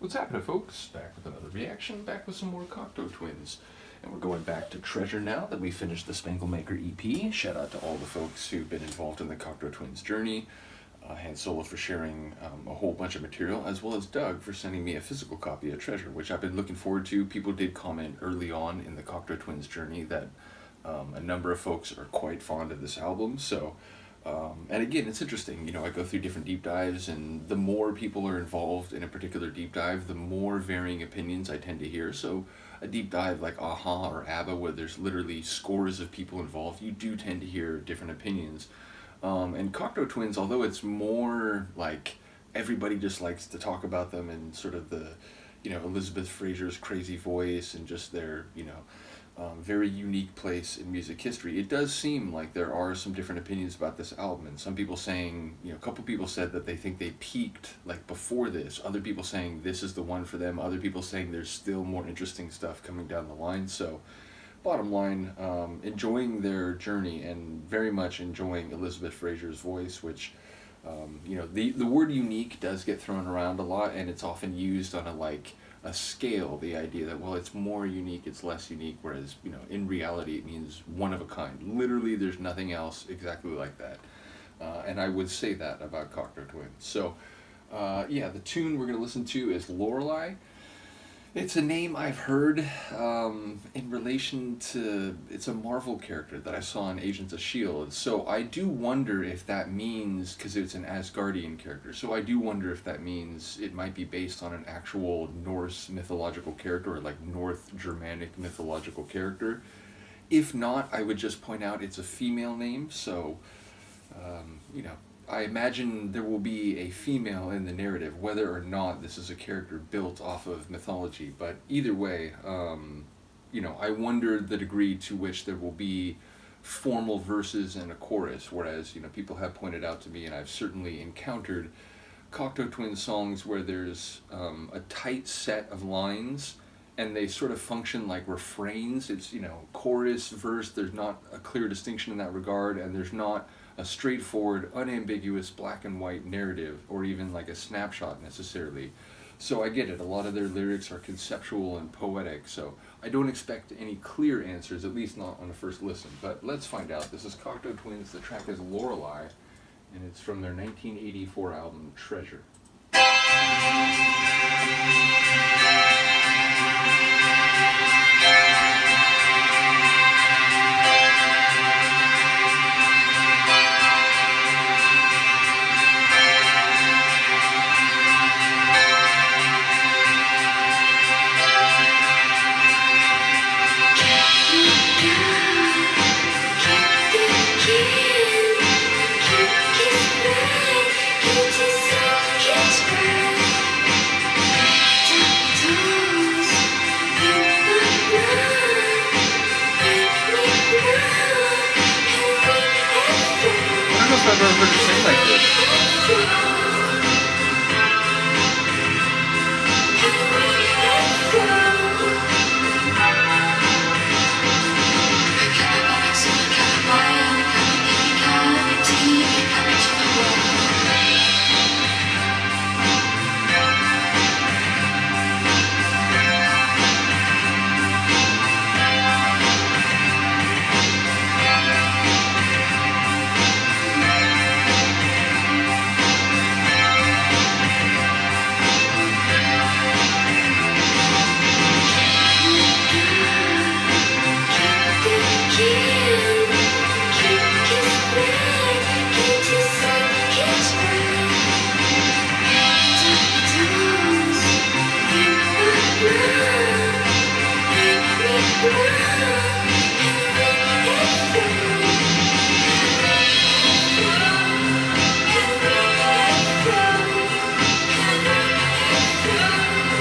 What's happening, folks? Back with another reaction, back with some more Cocteau Twins. And we're going back to Treasure now that we finished the Spangle Maker EP. Shout out to all the folks who've been involved in the Cocteau Twins journey. Han Solo for sharing a whole bunch of material, as well as Doug for sending me a physical copy of Treasure, which I've been looking forward to. People did comment early on in the Cocteau Twins journey that a number of folks are quite fond of this album, so... and again, it's interesting, I go through different deep dives, and the more people are involved in a particular deep dive, the more varying opinions I tend to hear. So a deep dive like Aha or ABBA, where there's literally scores of people involved, you do tend to hear different opinions. And Cocteau Twins, although it's more like everybody just likes to talk about them and sort of the, Elizabeth Fraser's crazy voice and just their, very unique place in music history, it does seem like there are some different opinions about this album. And some people saying, a couple people said that they think they peaked like before this. Other people saying this is the one for them. Other people saying there's still more interesting stuff coming down the line. So bottom line, enjoying their journey and very much enjoying Elizabeth Fraser's voice, which, the word unique does get thrown around a lot, and it's often used on a scale, the idea that, well, it's more unique, it's less unique, whereas, in reality it means one of a kind. Literally, there's nothing else exactly like that. And I would say that about Cocteau Twins. So, the tune we're going to listen to is Lorelei. It's a name I've heard in relation to, it's a Marvel character that I saw in Agents of S.H.I.E.L.D. So I do wonder if that means, because it's an Asgardian character, so I do wonder if that means it might be based on an actual Norse mythological character, or like North Germanic mythological character. If not, I would just point out it's a female name, so, I imagine there will be a female in the narrative, whether or not this is a character built off of mythology. But either way, I wonder the degree to which there will be formal verses and a chorus, whereas, people have pointed out to me, and I've certainly encountered Cocteau Twins songs where there's a tight set of lines, and they sort of function like refrains. It's, chorus, verse, there's not a clear distinction in that regard, and there's not a straightforward, unambiguous black and white narrative, or even like a snapshot necessarily. So I get it, a lot of their lyrics are conceptual and poetic, so I don't expect any clear answers, at least not on the first listen. But let's find out. This is Cocteau Twins, the track is Lorelei, and it's from their 1984 album, Treasure. I've ever heard her sing like this.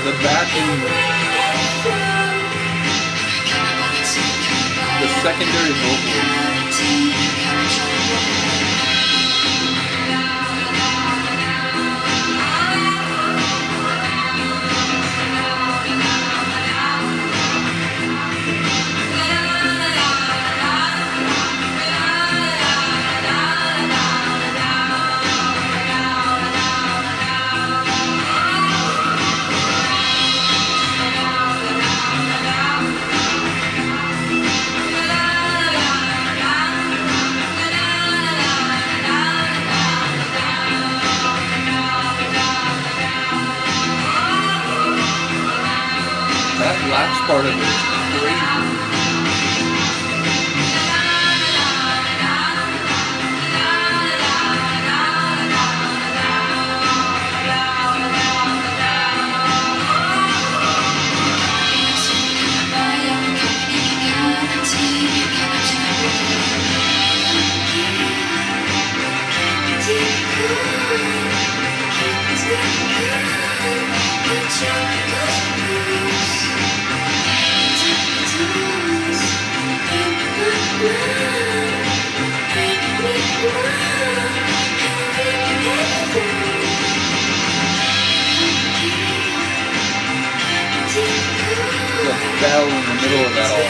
The backing, the secondary vocals. last part of it is crazy. The bell in the middle of that all.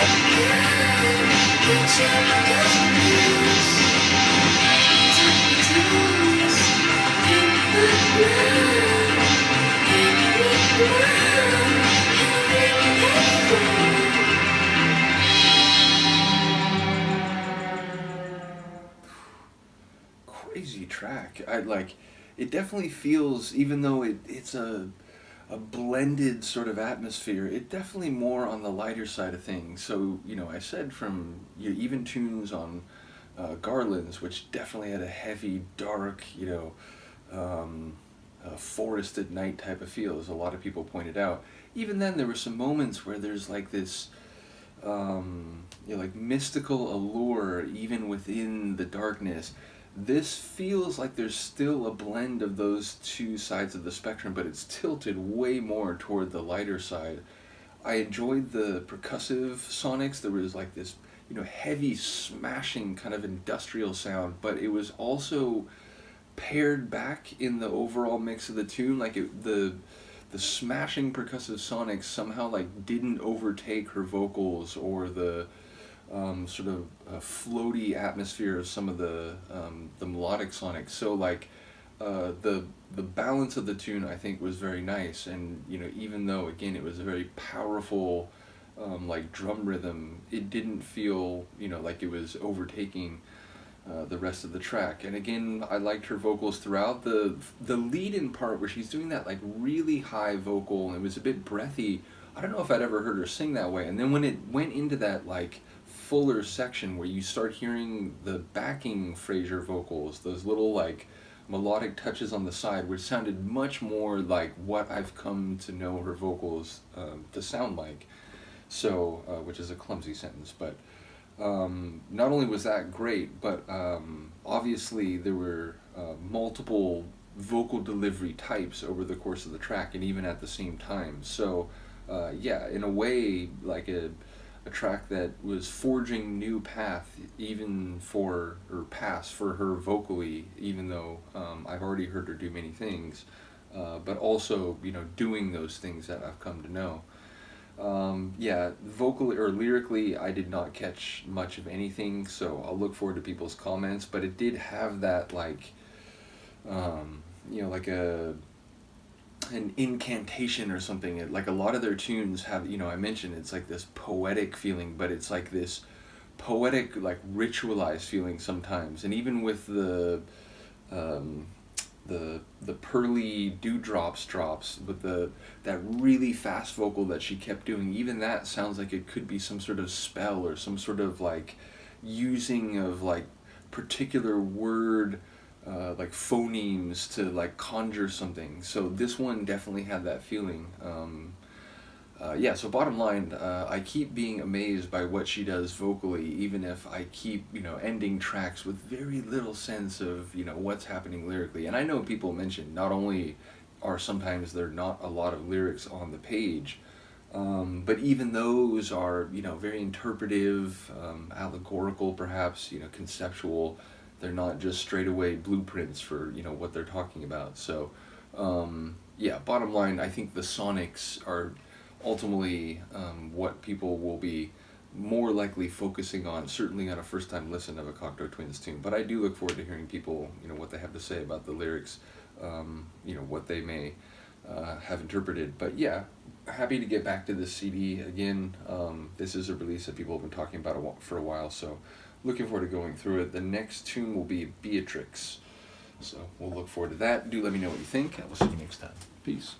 Crazy track. I like it. Definitely feels, even though it's a blended sort of atmosphere, it definitely more on the lighter side of things. So, you know, I said from your even tunes on Garlands, which definitely had a heavy, dark, you know, forest at night type of feel, as a lot of people pointed out. Even then, there were some moments where there's like this, you know, like mystical allure even within the darkness. This feels like there's still a blend of those two sides of the spectrum, but it's tilted way more toward the lighter side. I enjoyed the percussive sonics. There was like this, you know, heavy smashing kind of industrial sound, but it was also pared back in the overall mix of the tune. Like the smashing percussive sonics somehow like didn't overtake her vocals or the sort of floaty atmosphere of some of the melodic sonics. So like the balance of the tune, I think, was very nice. And you know, even though again it was a very powerful like drum rhythm, it didn't feel, you know, like it was overtaking the rest of the track. And again, I liked her vocals throughout. The lead-in part where she's doing that like really high vocal and it was a bit breathy. I don't know if I'd ever heard her sing that way. And then when it went into that like fuller section where you start hearing the backing Fraser vocals, those little like melodic touches on the side, which sounded much more like what I've come to know her vocals to sound like. So, which is a clumsy sentence, but not only was that great, but obviously there were multiple vocal delivery types over the course of the track and even at the same time. So yeah, in a way, like a track that was forging new paths for her vocally, even though I've already heard her do many things, but also, you know, doing those things that I've come to know. Yeah, vocally or lyrically, I did not catch much of anything, so I'll look forward to people's comments, but it did have that, like, you know, like an incantation or something. Like a lot of their tunes have, you know, I mentioned it's like this poetic feeling, but it's like this poetic, like ritualized feeling sometimes. And even with the pearly dewdrops drops with that really fast vocal that she kept doing, even that sounds like it could be some sort of spell or some sort of like using of like particular word like phonemes to like conjure something. So this one definitely had that feeling. Yeah, so bottom line, I keep being amazed by what she does vocally, even if I keep, you know, ending tracks with very little sense of, you know, what's happening lyrically. And I know people mention not only are sometimes there not a lot of lyrics on the page, but even those are, you know, very interpretive, allegorical perhaps, you know, conceptual. They're not just straight away blueprints for, you know, what they're talking about. So yeah, bottom line, I think the sonics are ultimately what people will be more likely focusing on, certainly on a first time listen of a Cocteau Twins tune. But I do look forward to hearing people, you know, what they have to say about the lyrics, you know, what they may have interpreted. But yeah, happy to get back to this CD again. This is a release that people have been talking about for a while, so looking forward to going through it. The next tune will be Beatrix, so we'll look forward to that. Do let me know what you think, and we'll see you next time. Peace.